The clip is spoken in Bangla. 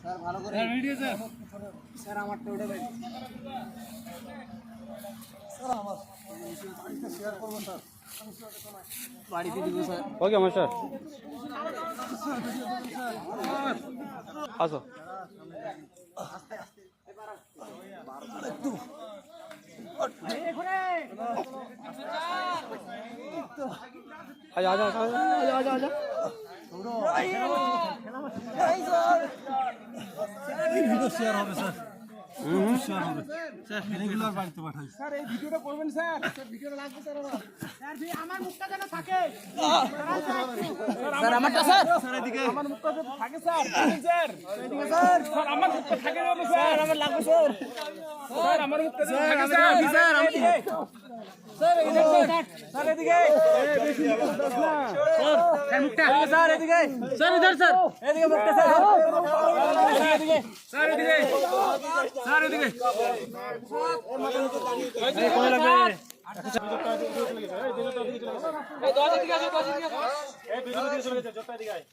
স্যার ভালো করে ভিডিও স্যার আমারটা ওটা ভাই স্যার আমার বাড়িতে শেয়ার করবো স্যার বাড়িতে দিব স্যার ওকে মাস্টার আসো आजा आजा आजा आजा आजा ভিডিও শেয়ার হবে স্যার শেয়ার হবে স্যার রেগুলার বাড়িতে পাঠাই স্যার এই ভিডিওটা করবেন স্যার ভিডিওটা লাগবে স্যার স্যার আমার মুখটা যেন থাকে স্যার আমারটা স্যার স্যার এদিকে আমার মুখটা যেন থাকে স্যার স্যার এদিকে স্যার স্যার আমার মুখটা থাকে না স্যার আমার লাগবে স্যার স্যার আমার মুখটা যেন থাকে স্যার স্যার আমি স্যার এদিকে স্যার এদিকে বেশি দোষ না স্যার মুখটা স্যার এদিকে স্যার ইধর স্যার এদিকে মুখটা স্যার এদিকে স্যার এদিকে স্যার এদিকে এই কোনে লাগবে এই 10 দিকে আসো 10 দিকে আসো এই 2 দিকে চলে গেছে জোরটা দিকে আয়